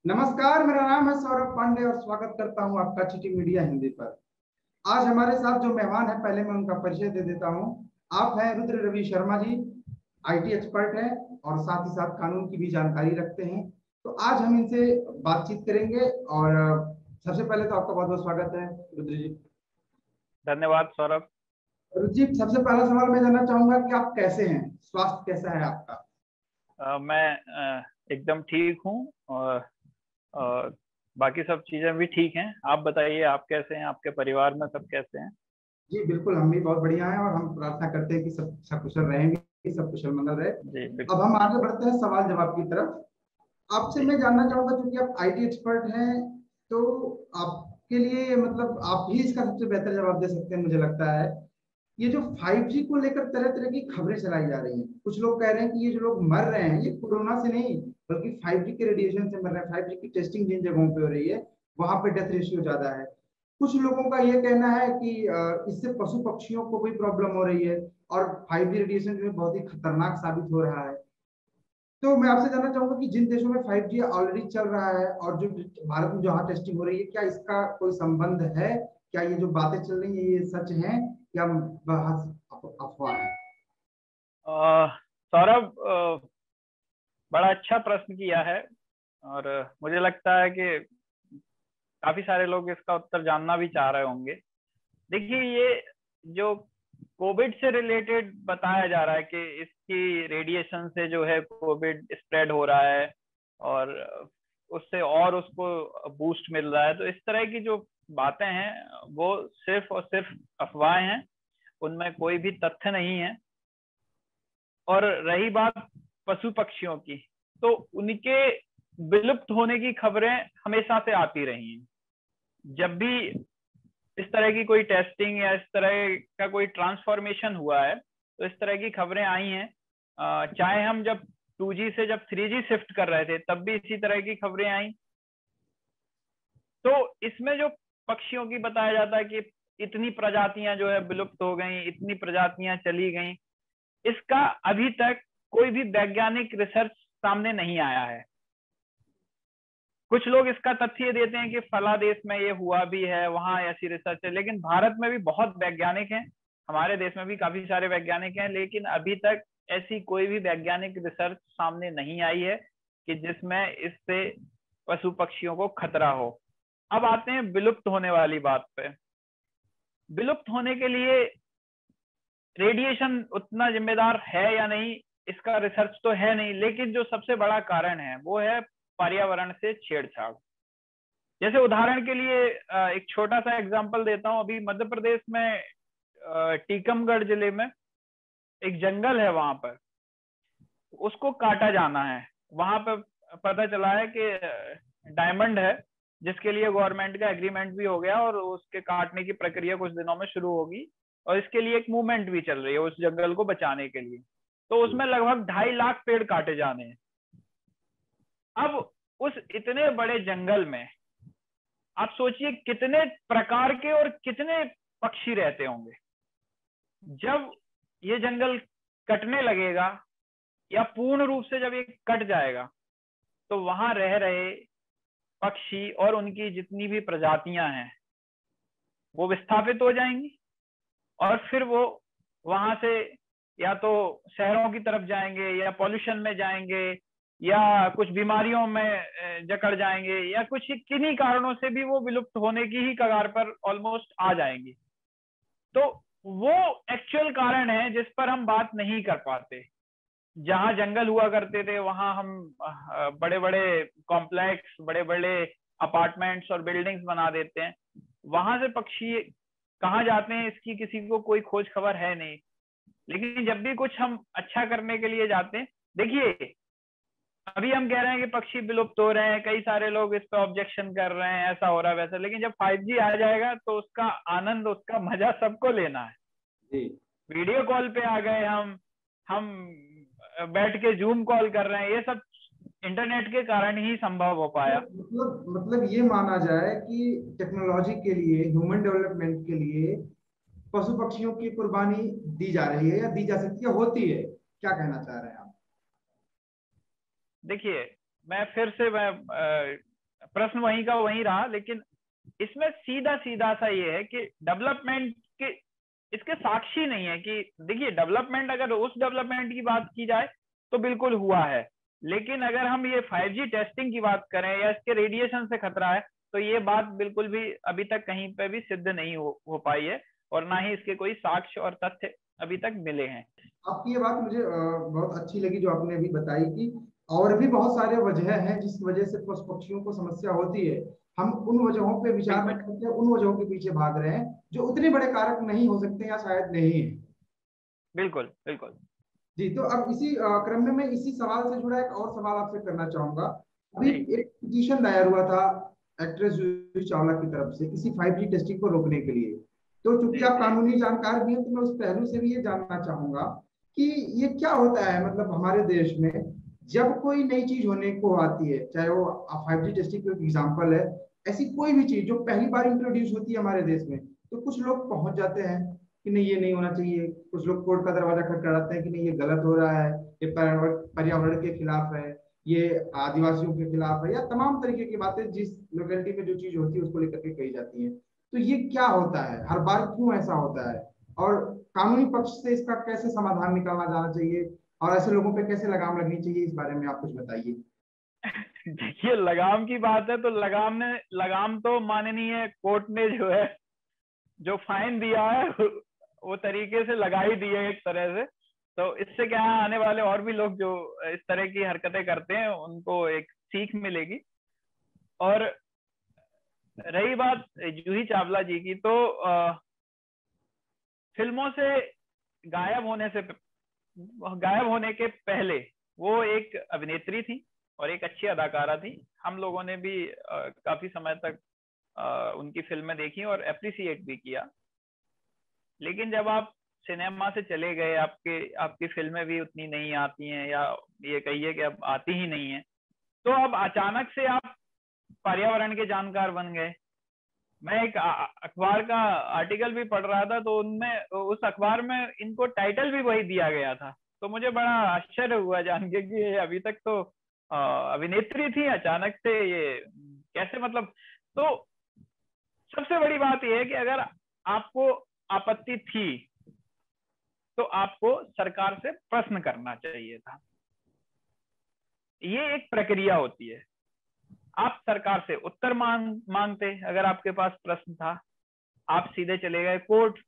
नमस्कार, मेरा नाम है सौरभ पांडे और स्वागत करता हूं आपका चिटी मीडिया हिंदी पर। आज हमारे साथ जो मेहमान है, पहले मैं उनका परिचय दे देता हूं। आप हैं रुद्र रवि शर्मा जी, आईटी एक्सपर्ट हैं और साथ ही साथ कानून की भी जानकारी रखते हैं। तो आज हम इनसे बातचीत करेंगे और सबसे पहले तो आपका बहुत बहुत स्वागत है रुद्र जी। धन्यवाद सौरभ। रुद्र जी, सबसे पहला सवाल मैं जानना चाहूंगा कि आप कैसे हैं, स्वास्थ्य कैसा है आपका? मैं एकदम ठीक हूँ और बाकी सब चीजें भी ठीक हैं। आप बताइए, आप कैसे हैं? आपके परिवार में सब कैसे हैं? जी बिल्कुल, हम भी बहुत बढ़िया हैं और हम प्रार्थना करते हैं कि सब सकुशल रहेंगे, सब कुशल मंगल रहे। जी अब बिल्कुल। हम आगे बढ़ते हैं सवाल जवाब की तरफ। आपसे जी मैं जानना चाहूंगा, क्योंकि आप आईटी एक्सपर्ट हैं, तो आपके लिए मतलब आप ही इसका सबसे बेहतर जवाब दे सकते हैं मुझे लगता है। ये जो 5G को लेकर तरह तरह की खबरें चलाई जा रही हैं, कुछ लोग कह रहे हैं कि ये जो लोग मर रहे हैं ये कोरोना से नहीं बल्कि 5G के रेडिएशन से मर रहे हैं। 5G की टेस्टिंग जिन जगहों पे हो रही है वहां पे डेथ रेशियो ज्यादा है। कुछ लोगों का ये कहना है कि इससे पशु पक्षियों को भी प्रॉब्लम हो रही है और 5G रेडिएशन जो है बहुत ही खतरनाक साबित हो रहा है। तो मैं आपसे जानना चाहूंगा कि जिन देशों में 5G ऑलरेडी चल रहा है और जो भारत में जहाँ टेस्टिंग हो रही है, क्या इसका कोई संबंध है? क्या ये जो बातें चल रही है ये सच है या अफवाह है? सौरभ, बड़ा अच्छा प्रश्न किया है और मुझे लगता है कि काफी सारे लोग इसका उत्तर जानना भी चाह रहे होंगे। देखिए, ये जो कोविड से रिलेटेड बताया जा रहा है कि इसकी रेडिएशन से जो है कोविड स्प्रेड हो रहा है और उससे और उसको बूस्ट मिल रहा है, तो इस तरह की जो बातें हैं वो सिर्फ और सिर्फ अफवाहें हैं, उनमें कोई भी तथ्य नहीं है। और रही बात पशु पक्षियों की, तो उनके विलुप्त होने की खबरें हमेशा से आती रही हैं। जब भी इस तरह की कोई टेस्टिंग या इस तरह का कोई ट्रांसफॉर्मेशन हुआ है तो इस तरह की खबरें आई हैं। चाहे हम जब 2G से जब 3G शिफ्ट कर रहे थे तब भी इसी तरह की खबरें आई। तो इसमें जो पक्षियों की बताया जाता है कि इतनी प्रजातियां जो है विलुप्त हो गई, इतनी प्रजातियां चली गई, इसका अभी तक कोई भी वैज्ञानिक रिसर्च सामने नहीं आया है। कुछ लोग इसका तथ्य देते हैं कि फला देश में ये हुआ भी है, वहां ऐसी रिसर्च है, लेकिन भारत में भी बहुत वैज्ञानिक हैं, हमारे देश में भी काफी सारे वैज्ञानिक हैं, लेकिन अभी तक ऐसी कोई भी वैज्ञानिक रिसर्च सामने नहीं आई है कि जिसमें इससे पशु पक्षियों को खतरा हो। अब आते हैं विलुप्त होने वाली बात पे। विलुप्त होने के लिए रेडिएशन उतना जिम्मेदार है या नहीं, इसका रिसर्च तो है नहीं, लेकिन जो सबसे बड़ा कारण है वो है पर्यावरण से छेड़छाड़। जैसे उदाहरण के लिए एक छोटा सा एग्जांपल देता हूं। अभी मध्य प्रदेश में टीकमगढ़ जिले में एक जंगल है, वहां पर उसको काटा जाना है। वहां पर पता चला है कि डायमंड है, जिसके लिए गवर्नमेंट का एग्रीमेंट भी हो गया और उसके काटने की प्रक्रिया कुछ दिनों में शुरू होगी और इसके लिए एक मूवमेंट भी चल रही है उस जंगल को बचाने के लिए। तो उसमें लगभग 2.5 लाख पेड़ काटे जाने हैं। अब उस इतने बड़े जंगल में आप सोचिए कितने प्रकार के और कितने पक्षी रहते होंगे। जब ये जंगल कटने लगेगा या पूर्ण रूप से जब ये कट जाएगा तो वहां रह रहे पक्षी और उनकी जितनी भी प्रजातियां हैं वो विस्थापित हो जाएंगी और फिर वो वहां से या तो शहरों की तरफ जाएंगे या पॉल्यूशन में जाएंगे या कुछ बीमारियों में जकड़ जाएंगे या कुछ किन्हीं कारणों से भी वो विलुप्त होने की ही कगार पर ऑलमोस्ट आ जाएंगी। तो वो एक्चुअल कारण है जिस पर हम बात नहीं कर पाते। जहां जंगल हुआ करते थे वहां हम बड़े बड़े कॉम्प्लेक्स, बड़े बड़े अपार्टमेंट्स और बिल्डिंग्स बना देते हैं। वहां से पक्षी कहाँ जाते हैं इसकी किसी को कोई खोज खबर है नहीं। लेकिन जब भी कुछ हम अच्छा करने के लिए जाते हैं, देखिए अभी हम कह रहे हैं कि पक्षी विलुप्त हो रहे हैं, कई सारे लोग इस पर ऑब्जेक्शन कर रहे हैं, ऐसा हो रहा है वैसा, लेकिन जब 5G आ जाएगा तो उसका आनंद, उसका मजा सबको लेना है। जी। वीडियो कॉल पे आ गए, हम बैठ के जूम कॉल कर रहे हैं, ये सब इंटरनेट के कारण ही संभव हो पाया। मतलब ये माना जाए कि टेक्नोलॉजी के लिए, ह्यूमन डेवलपमेंट के लिए पशु पक्षियों की कुर्बानी दी जा रही है या दी जा सकती है, होती है। क्या कहना चाह रहे हैं आप? देखिए, मैं फिर से प्रश्न वहीं का वहीं रहा, लेकिन इसमें सीधा सीधा सा ये है कि डेवलपमेंट के इसके साक्षी नहीं है कि देखिए डेवलपमेंट, अगर उस डेवलपमेंट की बात की जाए तो बिल्कुल हुआ है, लेकिन अगर हम ये 5G टेस्टिंग की बात करें या इसके रेडिएशन से खतरा है, तो ये बात बिल्कुल भी अभी तक कहीं पे भी सिद्ध नहीं हो पाई है, और ना ही इसके कोई साक्ष्य और तथ्य अभी तक मिले हैं। आपकी ये बात मुझे बहुत अच्छी लगी जो आपने अभी बताई कि और भी बहुत सारे वजह हैं जिस वजह से पशु पक्षियों को समस्या होती है। हम उन वजहों पे विचार नहीं करते, उन वजहों के पीछे भाग रहे हैं जो उतने बड़े कारक नहीं हो सकते या शायद नहीं है। बिल्कुल बिल्कुल। जी, तो अब इसी क्रम में मैं इसी सवाल से जुड़ा एक और सवाल आपसे करना चाहूंगा। अभी एक पिटीशन दायर हुआ था एक्ट्रेस जूही चावला की तरफ से इसी 5G टेस्टिंग को रोकने के लिए। तो चूंकि आप कानूनी जानकार भी हैं तो मैं उस पहलू से भी ये जानना चाहूंगा कि ये क्या होता है, मतलब हमारे देश में जब कोई नई चीज होने को आती है, चाहे वो 5G टेस्टिंग का एग्जाम्पल है, ऐसी कोई भी चीज जो पहली बार इंट्रोड्यूस होती है हमारे देश में, तो कुछ लोग पहुंच जाते हैं कि नहीं ये नहीं होना चाहिए, कुछ लोग कोर्ट का दरवाजा खटखटाते हैं कि नहीं ये गलत हो रहा है, ये पर्यावरण के खिलाफ है, ये आदिवासियों के खिलाफ है, या तमाम तरीके की बातें जिस लोकेलिटी में जो चीज होती है उसको लेकर के कही जाती है। तो ये क्या होता है, हर बार क्यों ऐसा होता है, और कानूनी पक्ष से इसका कैसे समाधान निकालना जाना चाहिए, और ऐसे लोगों पे कैसे लगाम लगनी चाहिए, इस बारे में आप कुछ बताइए। देखिए लगाम की बात है तो लगाम तो माननीय कोर्ट ने जो है जो फाइन दिया है वो तरीके से लगा ही दिए एक तरह से। तो इससे क्या है, आने वाले और भी लोग जो इस तरह की हरकतें करते हैं उनको एक सीख मिलेगी। और रही बात जूही चावला जी की, तो फिल्मों से गायब होने से गायब होने के पहले वो एक अभिनेत्री थी और एक अच्छी अदाकारा थी। हम लोगों ने भी काफी समय तक उनकी फिल्में देखी और अप्रिसिएट भी किया। लेकिन जब आप सिनेमा से चले गए, आपकी फिल्में भी उतनी नहीं आती हैं, या ये कहिए कि अब आती ही नहीं है, तो अब अचानक से आप पर्यावरण के जानकार बन गए। मैं एक अखबार का आर्टिकल भी पढ़ रहा था, तो उनमें उस अखबार में इनको टाइटल भी वही दिया गया था। तो मुझे बड़ा आश्चर्य हुआ जान के कि अभी तक तो अभिनेत्री थी, अचानक से ये कैसे, मतलब। तो सबसे बड़ी बात यह है कि अगर आपको आपत्ति थी तो आपको सरकार से प्रश्न करना चाहिए था। ये एक प्रक्रिया होती है। आप सरकार से उत्तर मांगते, अगर आपके पास प्रश्न था, आप सीधे चले गए कोर्ट,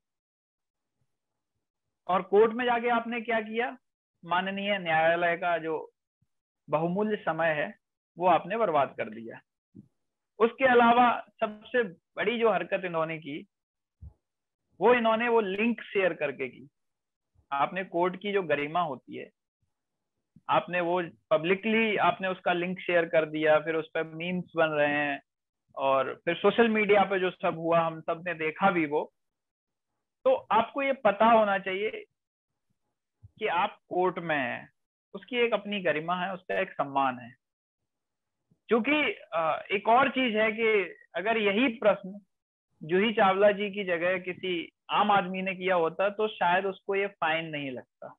और कोर्ट में जाके आपने क्या किया, माननीय न्यायालय का जो बहुमूल्य समय है वो आपने बर्बाद कर दिया। उसके अलावा सबसे बड़ी जो हरकत इन्होंने की, इन्होंने वो लिंक शेयर करके की। आपने कोर्ट की जो गरिमा होती है, आपने वो पब्लिकली आपने उसका लिंक शेयर कर दिया, फिर उस पर मीम्स बन रहे हैं, और फिर सोशल मीडिया पे जो सब हुआ हम सब ने देखा भी वो। तो आपको ये पता होना चाहिए कि आप कोर्ट में हैं, उसकी एक अपनी गरिमा है, उसका एक सम्मान है। क्योंकि एक और चीज है कि अगर यही प्रश्न जूही चावला जी की जगह किसी आम आदमी ने किया होता तो शायद उसको ये फाइन नहीं लगता,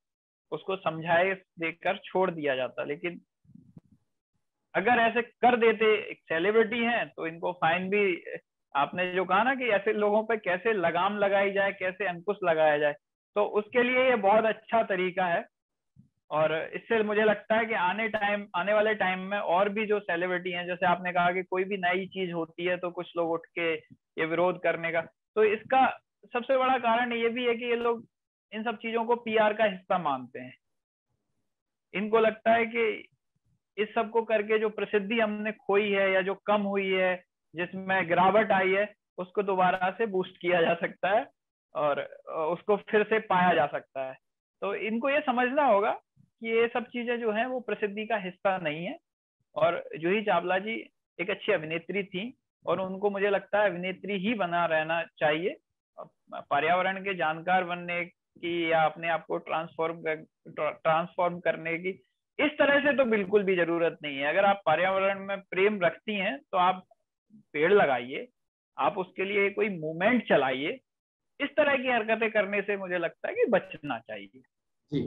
उसको समझाए देकर छोड़ दिया जाता। लेकिन अगर ऐसे कर देते, एक सेलिब्रिटी हैं तो इनको फाइन भी, आपने जो कहा ना कि ऐसे लोगों पे कैसे लगाम लगाई जाए, कैसे अंकुश लगाया जाए, तो उसके लिए ये बहुत अच्छा तरीका है। और इससे मुझे लगता है कि आने वाले टाइम में और भी जो सेलिब्रिटी हैं, जैसे आपने कहा कि कोई भी नई चीज होती है तो कुछ लोग उठ के ये विरोध करने का, तो इसका सबसे बड़ा कारण ये भी है कि ये लोग इन सब चीजों को पीआर का हिस्सा मानते हैं। इनको लगता है कि इस सब को करके जो प्रसिद्धि हमने खोई है या जो कम हुई है, जिसमें गिरावट आई है, उसको दोबारा से बूस्ट किया जा सकता है और उसको फिर से पाया जा सकता है। तो इनको ये समझना होगा कि ये सब चीजें जो हैं वो प्रसिद्धि का हिस्सा नहीं है। और जूही चावला जी एक अच्छी अभिनेत्री थी और उनको मुझे लगता है अभिनेत्री ही बना रहना चाहिए। पर्यावरण के जानकार बनने की या अपने आप को ट्रांसफॉर्म करने की इस तरह से तो बिल्कुल भी जरूरत नहीं है। अगर आप पर्यावरण में प्रेम रखती हैं तो आप पेड़ लगाइए, आप उसके लिए कोई मूवमेंट चलाइए। इस तरह की हरकतें करने से मुझे लगता है कि बचना चाहिए। जी,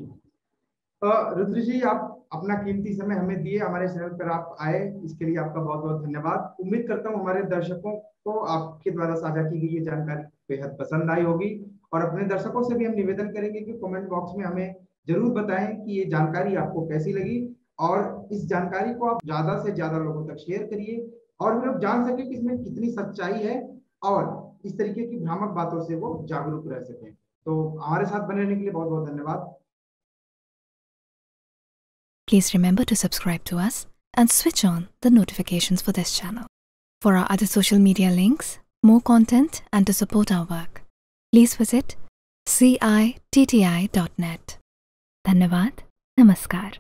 रुद्र जी, आप अपना कीमती समय हमें दिए, हमारे चैनल पर आप आए, इसके लिए आपका बहुत बहुत धन्यवाद। उम्मीद करता हूँ हमारे दर्शकों को आपके द्वारा साझा की गई ये जानकारी बेहद पसंद आई होगी। और अपने दर्शकों से भी हम निवेदन करेंगे कि कमेंट बॉक्स में हमें जरूर बताएं कि ये जानकारी आपको कैसी लगी, और इस जानकारी को आप ज्यादा से ज्यादा लोगों तक शेयर करिए और वे लोग जान सके कि इसमें कितनी सच्चाई है, और इस तरीके की भ्रामक बातों से वो जागरूक रह सके। तो हमारे साथ बने रहने के लिए बहुत बहुत धन्यवाद। Please remember to subscribe to us and switch on the notifications for this channel. For our other social media links, more content, and to support our work, please visit citti.net. Dhanyavad. Namaskar.